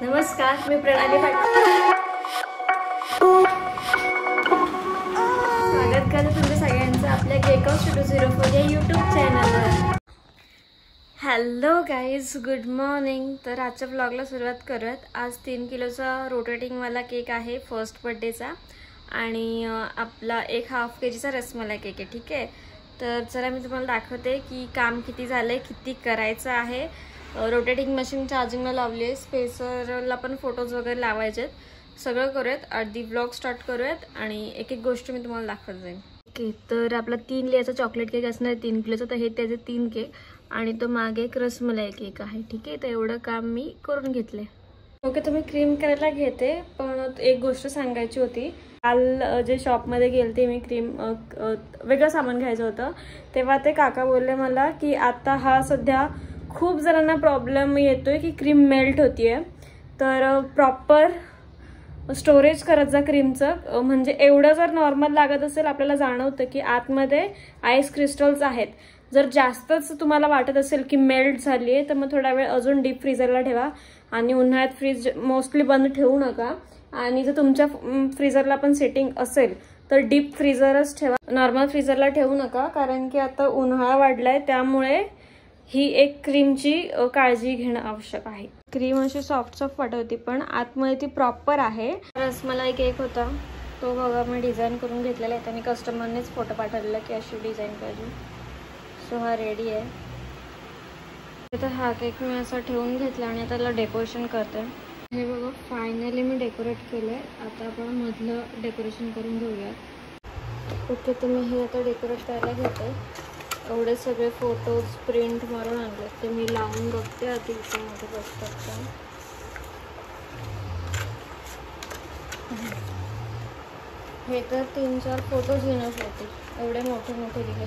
नमस्कार, मी प्रणाली पाटील. स्वागत करते तुमच्या सगळ्यांचं आपल्या केक ऑफ 204 या यूट्यूब चॅनलवर. Hello guys, good morning. तर आजच्या ब्लॉगला सुरुवात करूयात. आज 3 किलोचा रोटेटिंगवाला केक आहे फर्स्ट बर्थडेचा आणि आपला एक हाफ केजीचा रसमलाई केक आहे. ठीक आहे, तर चला मी तुम्हाला दाखवते की काम किती झालंय, किती करायचं आहे. रोटेटिंग मशीन चार्जिंगला लावली आहे, स्पेसरला पण फोटोज वगैरे लावायचे आहेत. सगळं करूयात. अर्धी ब्लॉग स्टार्ट करूयात आणि एक एक गोष्ट मी तुम्हाला दाखवत जाईन. ओके, तर आपला 3 लेयरचा चॉकलेट केक असणार आहे 3 किलोचा. तर हे त्याचे 3 केक आणि तो मागे एक रसमलाई केक आहे. ठीक आहे, तर एवढं काम मी करून घेतले. ओके, तुम्ही क्रीम करायला घेते, पण एक गोष्ट सांगायची होती. काल जे शॉपमध्ये गेलते मी क्रीम वेगळं सामान घ्यायचं होतं, तेव्हा ते काका बोलले मला की आता हा सध्या खूप जणांना प्रॉब्लेम येतोय की क्रीम मेल्ट होतीये, तर प्रॉपर स्टोरेज करत जा क्रीमचं. म्हणजे एवढं जर नॉर्मल लागत असेल, आपल्याला जाणवतं की आतमध्ये आईस क्रिस्टल्स आहेत. जर जास्तच तुम्हाला वाटत असेल की मेल्ट झाली आहे, तर मग थोडा वेळ अजून डीप फ्रीजरला ठेवा आणि उन्हाळ्यात फ्रीज मोस्टली बंद ठेवू नका. आणि जर तुमच्या फ्रीजरला पण सेटिंग असेल तर डीप फ्रीजरच ठेवा, नॉर्मल फ्रीजरला ठेवू नका. कारण की आता उन्हाळा वाढलाय, त्यामुळे ही एक क्रीमची काळजी घेणं आवश्यक आहे. क्रीम अशी सॉफ्ट वाटत होती, पण आतमध्ये ती प्रॉपर आहे. रसमलाई केक होता तो बघा, मी डिझाईन करून घेतलेला आहे. त्यांनी कस्टमरनेच फोटो पाठवलेला की अशी डिझाईन पाहिजे. सो हा रेडी आहे. तर हा केक मी असा ठेवून घेतला आणि त्याला डेकोरेशन करते. हे बघा, फायनली मी डेकोरेट केलंय. आता आपण मधलं डेकोरेशन करून घेऊया. ओके, तर मी हे आता डेकोरेट करायला घेते. एवढे सगळे फोटोज प्रिंट मारून आणले, ते मी लावून बघते आधी मध्ये बसतात का. हे तर 3-4 फोटोज घेण्यास होते, एवढे मोठे मोठे दिले.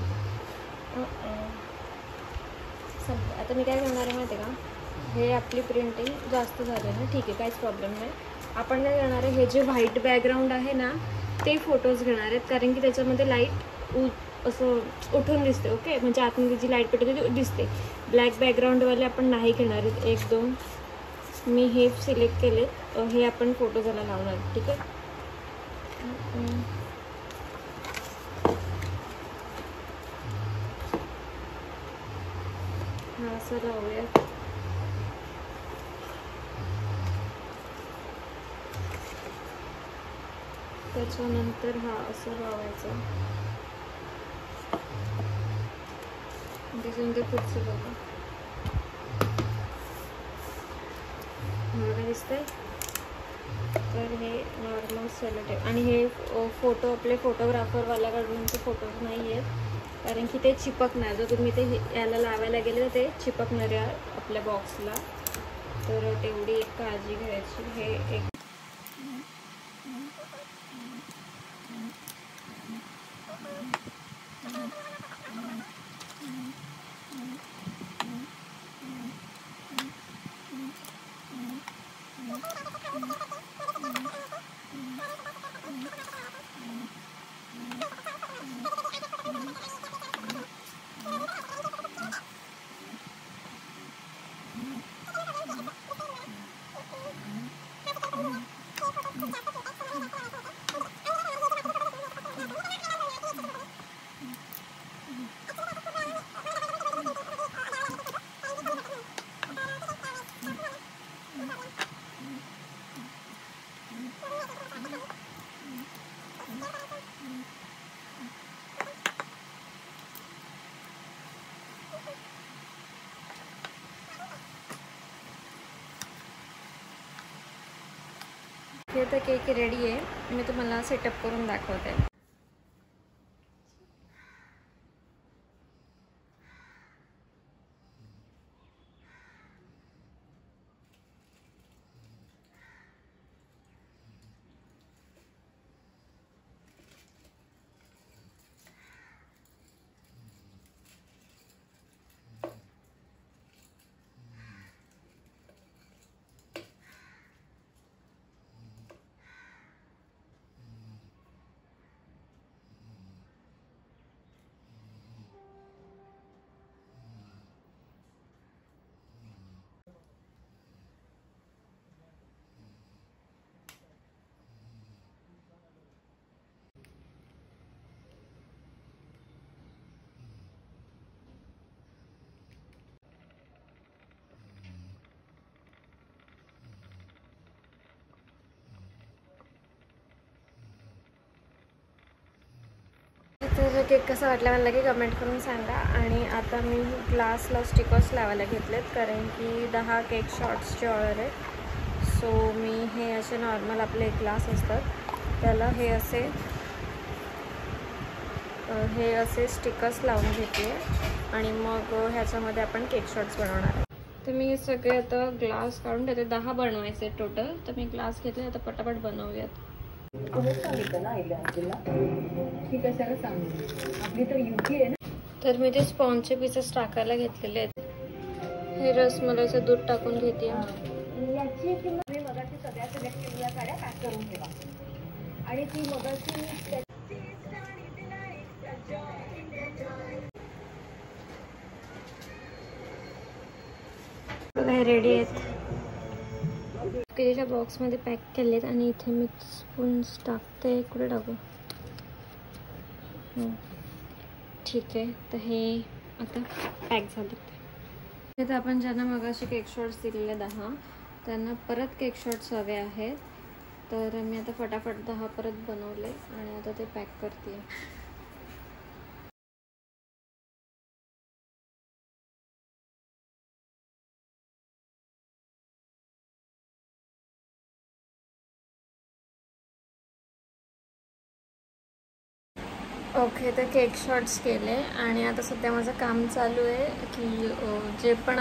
संपले. आता मी काय करणार आहे माहिती आहे का, हे आपली प्रिंटिंग जास्त झाली ना, ठीक आहे, काहीच प्रॉब्लेम नाही. आपण काय करणार आहे, हे जे व्हाईट बॅकग्राऊंड आहे ना, ते फोटोज घेणार आहेत. कारण की त्याच्यामध्ये लाईट असं उठून दिसते. ओके, म्हणजे आतमध्ये जी लाईट पेटते ती दिसते. ब्लॅक बॅकग्राऊंडवाले आपण नाही घेणार आहेत. 1-2 मी हे सिलेक्ट केले, हे आपण फोटोजला लावणार. ठीक आहे, हा असं लावूया. त्याच्यानंतर हा असं लावायचं. त्याच्यानंतर पुढचं बघा, मला दिसतंय. तर हे नॉर्मल सेलोटेप. आणि हे फोटो आपले फोटोग्राफरवाल्याकडूनचे फोटोज नाही आहेत, कारण की ते चिपकणार. जर तुम्ही ते याला लावायला गेले तर ते चिपकणार आहे आपल्या बॉक्सला. तर तेवढी एक काळजी घ्यायची. हे एक हे तर केक रेडी आहे. मी तुम्हाला सेटअप करून दाखवते. तुम्हाला केक कसा वाटला मला की कमेंट करून सांगा. आणि आता मी ग्लासला स्टिकर्स लावायला घेतलेत कारण की 10 केक शॉट्सचे ऑर्डर आहे. सो मी हे असे नॉर्मल आपले ग्लास असतात त्याला हे असे स्टिकर्स लावून घेते आणि मग ह्याच्यामध्ये आपण केक शॉट्स बनवणार आहे. तर मी हे सगळे आता ग्लास काढून ठेवते. 10 बनवायचे टोटल. तर मी ग्लास घेतले आता पटापट बनवूयात. तर मी ते स्पॉन्जचे पीसेस टाकायला घेतलेले आहेत. हे रसमलाईचं दूध टाकून घेते. सगळ्या सिलेक्ट केलेल्या साड्या पॅक करून ठेवा आणि ती मगाची रेडी आहेत. केळीच्या बॉक्समध्ये पॅक केलेत आणि इथे मी स्पून्स टाकते. कुठे टाकू? ठीक आहे. तर हे आता पॅक झाले. तर आपण ज्यांना मगाशी केक शॉट्स दिलेले 10 त्यांना परत केक शॉट्स हवे आहेत. तर मी आता फटाफट 10 परत बनवले आणि आता ते पॅक करते. ओके. तर केक शॉट्स केले आणि आता सध्या माझं काम चालू आहे की जे पण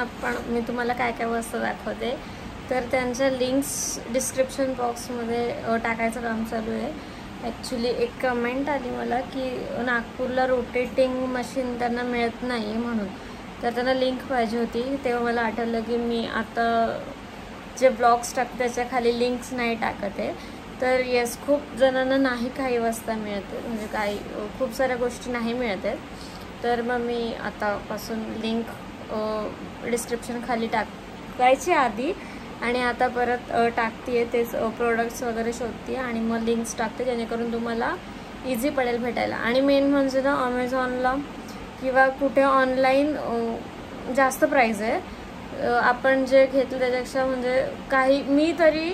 मी तुम्हाला काय काय वस्तू दाखवते तर त्यांच्या लिंक्स डिस्क्रिप्शन बॉक्समध्ये टाकायचं काम चालू आहे. ॲक्च्युली एक कमेंट आली मला की नागपूरला रोटेटिंग मशीन त्यांना मिळत नाही म्हणून. तर त्यांना लिंक पाहिजे होती. तेव्हा मला आठवलं की मी आता जे ब्लॉग्स टाकते त्याच्या खाली लिंक्स नाही टाकत आहे. तर येस, खूप जणांना नाही काही वाजता मिळते, म्हणजे काही खूप साऱ्या गोष्टी नाही मिळत आहेत. तर मग मी आतापासून लिंक डिस्क्रिप्शन खाली टाकायची आधी आणि आता परत टाकते. तेच प्रोडक्ट्स वगैरे शोधते आणि मग लिंक्स टाकते जेणेकरून तुम्हाला इझी पडेल भेटायला. आणि मेन म्हणजे ना अमेझॉनला किंवा कुठे ऑनलाईन जास्त प्राईज आहे. आपण जे घेतलं त्याच्यापेक्षा म्हणजे काही मी तरी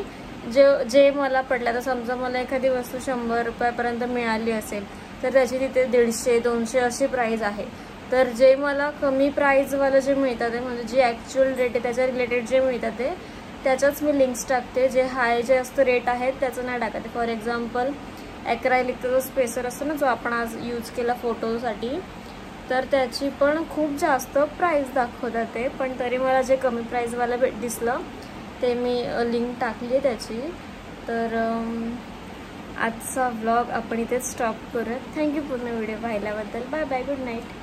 जे मला पडलं तर समजा मला एखादी वस्तू 100 रुपयापर्यंत मिळाली असेल तर त्याची तिथे 150-200 अशी प्राईज आहे. तर जे मला कमी प्राईजवालं जे मिळतात आहे म्हणजे जी ॲक्च्युअल रेट आहे त्याच्या रिलेटेड जे मिळतात आहे त्याच्याच मी लिंक्स टाकते. जे हाय जास्त रेट आहेत त्याचं नाही टाकते. फॉर एक्झाम्पल ॲक्रायलिकचा जो स्पेसर असतो ना जो आपण आज यूज केला फोटोसाठी तर त्याची पण खूप जास्त प्राईस दाखवतात ते. पण तरी मला जे कमी प्राईजवालं दिसलं ते मी लिंक टाकली आहे त्याची. तर आजचा व्लॉग आपण इथेच स्टॉप करूयात. थँक्यू पूर्ण व्हिडिओ पाहिल्याबद्दल. Bye bye. Good night.